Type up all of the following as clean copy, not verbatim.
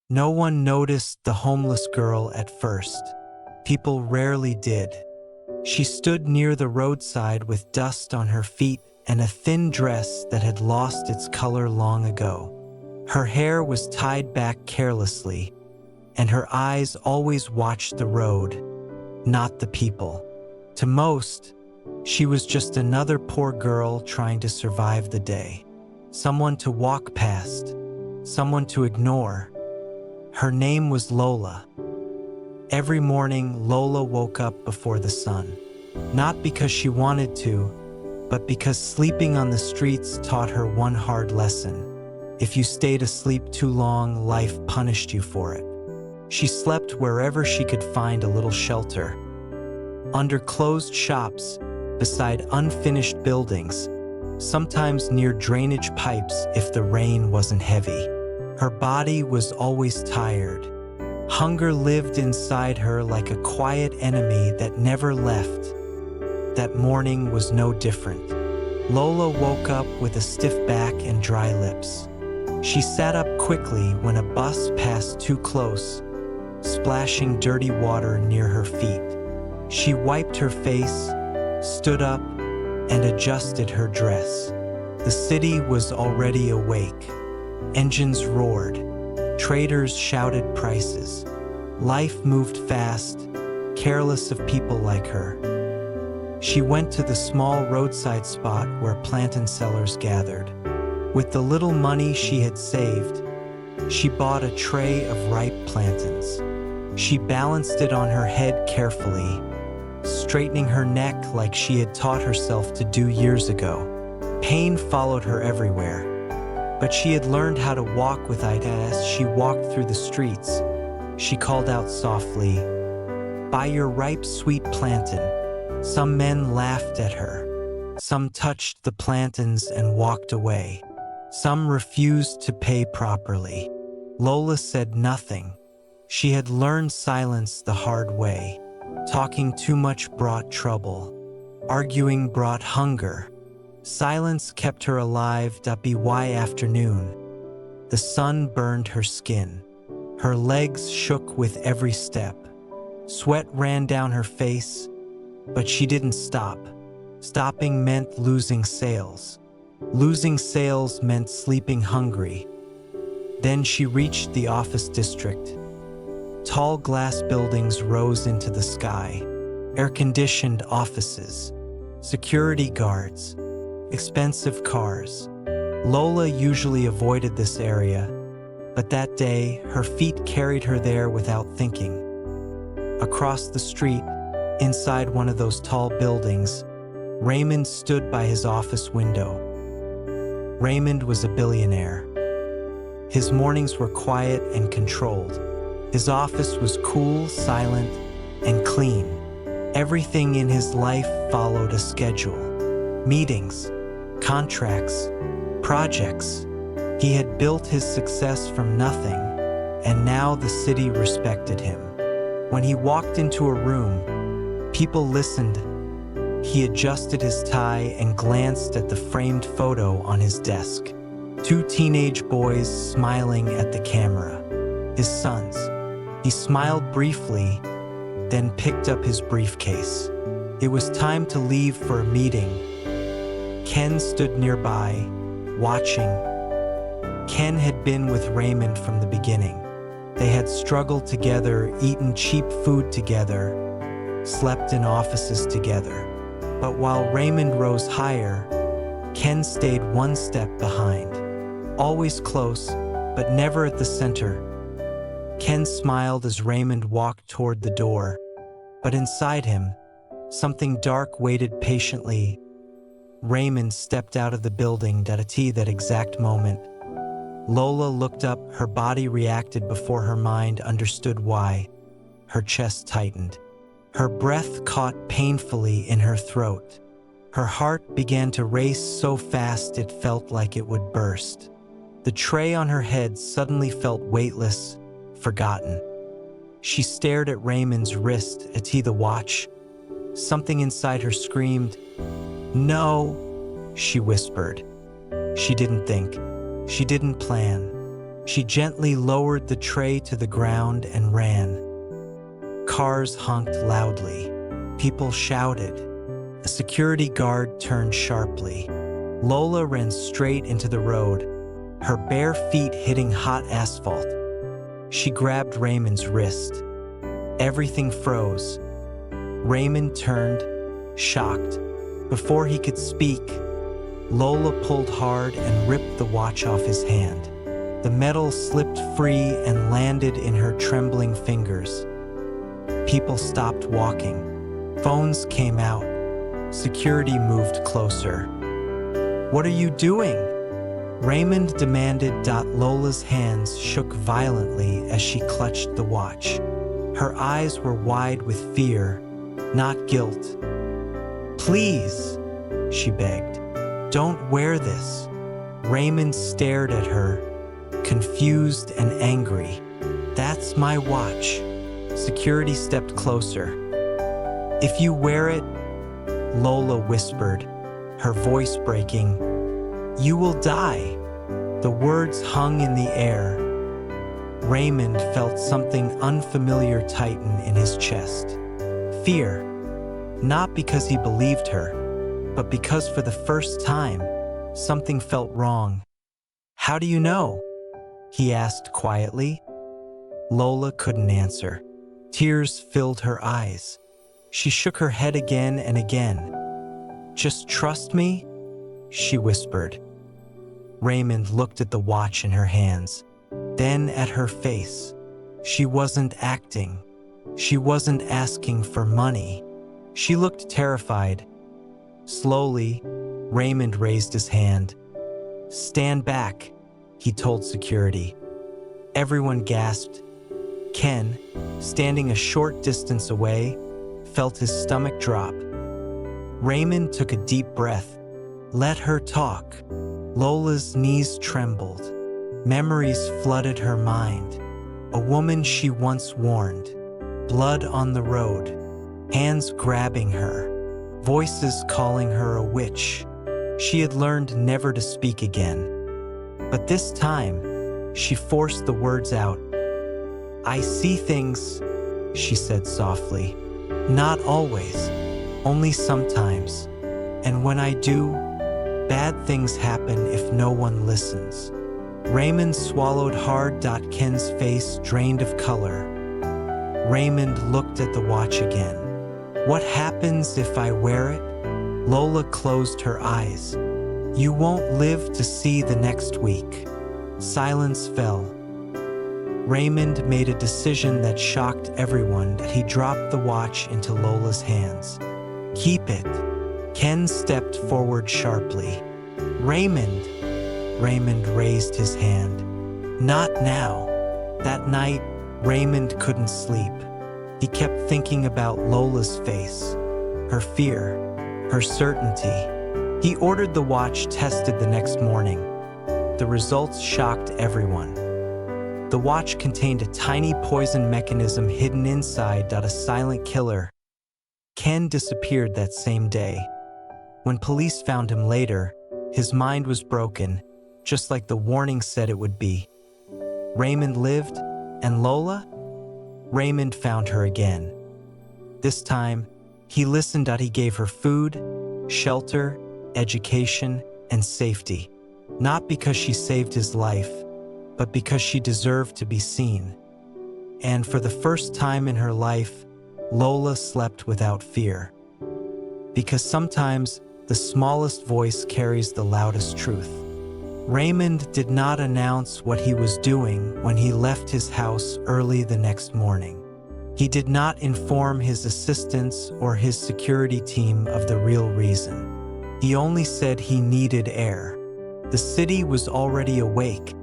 No one noticed the homeless girl at first. People rarely did. She stood near the roadside with dust on her feet and a thin dress that had lost its color long ago. Her hair was tied back carelessly, and her eyes always watched the road, not the people. To most, she was just another poor girl trying to survive the day. Someone to walk past, someone to ignore. Her name was Lola. Every morning, Lola woke up before the sun. Not because she wanted to, but because sleeping on the streets taught her one hard lesson. If you stayed asleep too long, life punished you for it. She slept wherever she could find a little shelter. Under closed shops, beside unfinished buildings, sometimes near drainage pipes if the rain wasn't heavy. Her body was always tired. Hunger lived inside her like a quiet enemy that never left. That morning was no different. Lola woke up with a stiff back and dry lips. She sat up quickly when a bus passed too close, splashing dirty water near her feet. She wiped her face, stood up, and adjusted her dress. The city was already awake. Engines roared. Traders shouted prices. Life moved fast, careless of people like her. She went to the small roadside spot where plantain sellers gathered. With the little money she had saved, she bought a tray of ripe plantains. She balanced it on her head carefully, straightening her neck like she had taught herself to do years ago. Pain followed her everywhere, but she had learned how to walk with it as she walked through the streets. She called out softly, "Buy your ripe, sweet plantain." Some men laughed at her. Some touched the plantains and walked away. Some refused to pay properly. Lola said nothing. She had learned silence the hard way. Talking too much brought trouble. Arguing brought hunger. Silence kept her alive. By afternoon, the sun burned her skin. Her legs shook with every step. Sweat ran down her face, but she didn't stop. Stopping meant losing sales. Losing sales meant sleeping hungry. Then she reached the office district. Tall glass buildings rose into the sky. Air-conditioned offices, security guards, expensive cars. Lola usually avoided this area, but that day, her feet carried her there without thinking. Across the street, inside one of those tall buildings, Raymond stood by his office window. Raymond was a billionaire. His mornings were quiet and controlled. His office was cool, silent, and clean. Everything in his life followed a schedule. Meetings, contracts, projects. He had built his success from nothing, and now the city respected him. When he walked into a room, people listened. He adjusted his tie and glanced at the framed photo on his desk. Two teenage boys smiling at the camera. His sons. He smiled briefly, then picked up his briefcase. It was time to leave for a meeting. Ken stood nearby, watching. Ken had been with Raymond from the beginning. They had struggled together, eaten cheap food together, slept in offices together. But while Raymond rose higher, Ken stayed one step behind. Always close, but never at the center. Ken smiled as Raymond walked toward the door, but inside him, something dark waited patiently. Raymond stepped out of the building at that exact moment. Lola looked up, her body reacted before her mind understood why. Her chest tightened. Her breath caught painfully in her throat. Her heart began to race so fast it felt like it would burst. The tray on her head suddenly felt weightless, forgotten. She stared at Raymond's wrist, the watch. Something inside her screamed, "No," she whispered. She didn't think. She didn't plan. She gently lowered the tray to the ground and ran. Cars honked loudly. People shouted. A security guard turned sharply. Lola ran straight into the road, her bare feet hitting hot asphalt. She grabbed Raymond's wrist. Everything froze. Raymond turned, shocked. Before he could speak, Lola pulled hard and ripped the watch off his hand. The metal slipped free and landed in her trembling fingers. People stopped walking. Phones came out. Security moved closer. "What are you doing?" Raymond demanded. Lola's hands shook violently as she clutched the watch. Her eyes were wide with fear, not guilt. "Please," she begged, "don't wear this." Raymond stared at her, confused and angry. "That's my watch." Security stepped closer. "If you wear it," Lola whispered, her voice breaking, "you will die." The words hung in the air. Raymond felt something unfamiliar tighten in his chest. Fear. Not because he believed her, but because for the first time, something felt wrong. "How do you know?" he asked quietly. Lola couldn't answer. Tears filled her eyes. She shook her head again and again. "Just trust me," she whispered. Raymond looked at the watch in her hands, then at her face. She wasn't acting. She wasn't asking for money. She looked terrified. Slowly, Raymond raised his hand. "Stand back," he told security. Everyone gasped. Ken, standing a short distance away, felt his stomach drop. Raymond took a deep breath. Let her talk. Lola's knees trembled. Memories flooded her mind. A woman she once warned. Blood on the road. Hands grabbing her. Voices calling her a witch. She had learned never to speak again. But this time, she forced the words out. "I see things," she said softly. "Not always, only sometimes. And when I do, bad things happen if no one listens." Raymond swallowed hard. Ken's face drained of color. Raymond looked at the watch again. "What happens if I wear it?" Lola closed her eyes. "You won't live to see the next week." Silence fell. Raymond made a decision that shocked everyone. He dropped the watch into Lola's hands. "Keep it." Ken stepped forward sharply. "Raymond." Raymond raised his hand. "Not now." That night, Raymond couldn't sleep. He kept thinking about Lola's face, her fear, her certainty. He ordered the watch tested the next morning. The results shocked everyone. The watch contained a tiny poison mechanism hidden inside. A silent killer. Ken disappeared that same day. When police found him later, his mind was broken, just like the warning said it would be. Raymond lived, and Lola? Raymond found her again. This time, he listened. He gave her food, shelter, education, and safety. Not because she saved his life, but because she deserved to be seen. And for the first time in her life, Lola slept without fear. Because sometimes the smallest voice carries the loudest truth. Raymond did not announce what he was doing when he left his house early the next morning. He did not inform his assistants or his security team of the real reason. He only said he needed air. The city was already awake,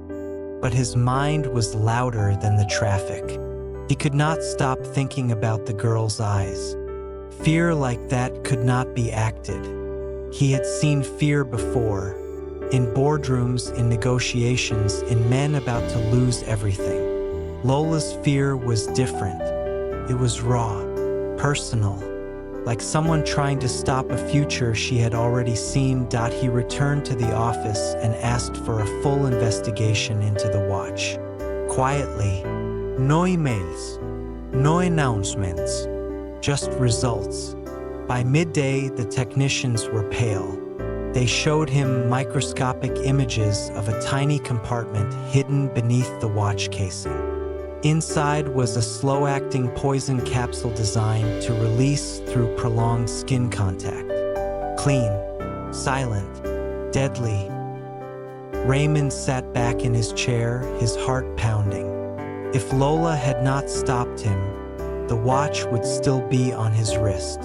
but his mind was louder than the traffic. He could not stop thinking about the girl's eyes. Fear like that could not be acted. He had seen fear before, in boardrooms, in negotiations, in men about to lose everything. Lola's fear was different. It was raw, personal, like someone trying to stop a future she had already seen. He returned to the office and asked for a full investigation into the watch. quietly, "No emails, no announcements, just results." By midday, the technicians were pale. They showed him microscopic images of a tiny compartment hidden beneath the watch casing. Inside was a slow-acting poison capsule designed to release through prolonged skin contact. Clean, silent, deadly. Raymond sat back in his chair, his heart pounding. If Lola had not stopped him, the watch would still be on his wrist.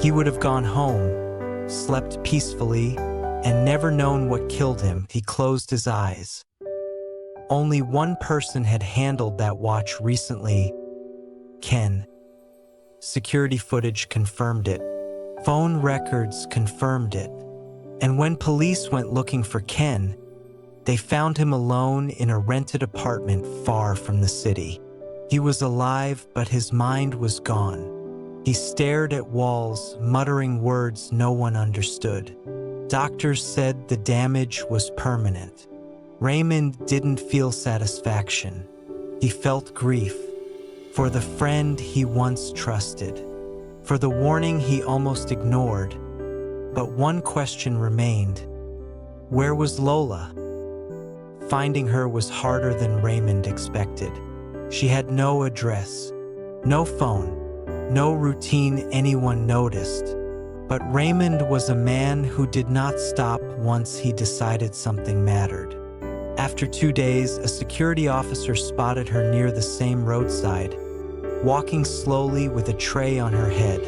He would have gone home, slept peacefully, and never known what killed him. He closed his eyes. Only one person had handled that watch recently: Ken. Security footage confirmed it. Phone records confirmed it. And when police went looking for Ken, they found him alone in a rented apartment far from the city. He was alive, but his mind was gone. He stared at walls, muttering words no one understood. Doctors said the damage was permanent. Raymond didn't feel satisfaction. He felt grief for the friend he once trusted, for the warning he almost ignored. But one question remained: where was Lola? Finding her was harder than Raymond expected. She had no address, no phone, no routine anyone noticed. But Raymond was a man who did not stop once he decided something mattered. After 2 days, a security officer spotted her near the same roadside, walking slowly with a tray on her head.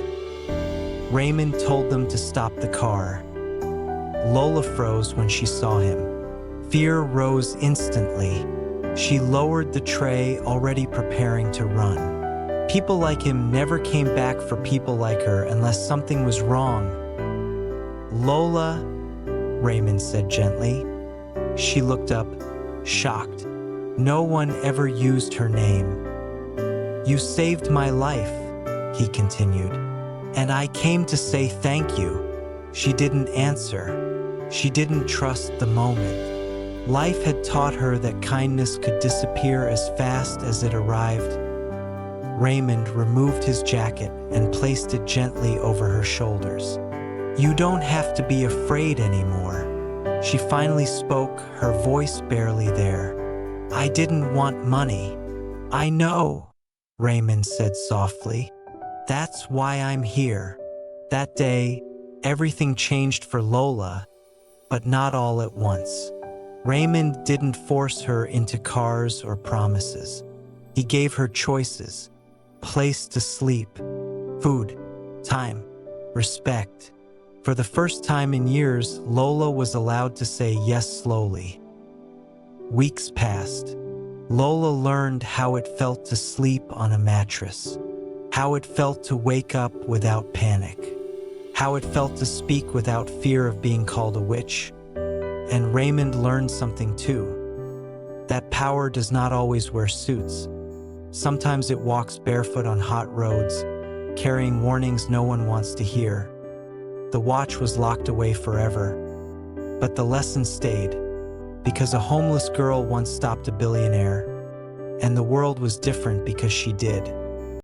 Raymond told them to stop the car. Lola froze when she saw him. Fear rose instantly. She lowered the tray, already preparing to run. People like him never came back for people like her unless something was wrong. "Lola," Raymond said gently. She looked up, shocked. No one ever used her name. "You saved my life," he continued, "and I came to say thank you." She didn't answer. She didn't trust the moment. Life had taught her that kindness could disappear as fast as it arrived. Raymond removed his jacket and placed it gently over her shoulders. "You don't have to be afraid anymore." She finally spoke, her voice barely there. "I didn't want money." "I know," Raymond said softly. "That's why I'm here." That day, everything changed for Lola, but not all at once. Raymond didn't force her into cars or promises. He gave her choices: place to sleep, food, time, respect. For the first time in years, Lola was allowed to say yes slowly. Weeks passed. Lola learned how it felt to sleep on a mattress, how it felt to wake up without panic, how it felt to speak without fear of being called a witch. And Raymond learned something too: that power does not always wear suits. Sometimes it walks barefoot on hot roads, carrying warnings no one wants to hear. The watch was locked away forever, but the lesson stayed, because a homeless girl once stopped a billionaire, and the world was different because she did.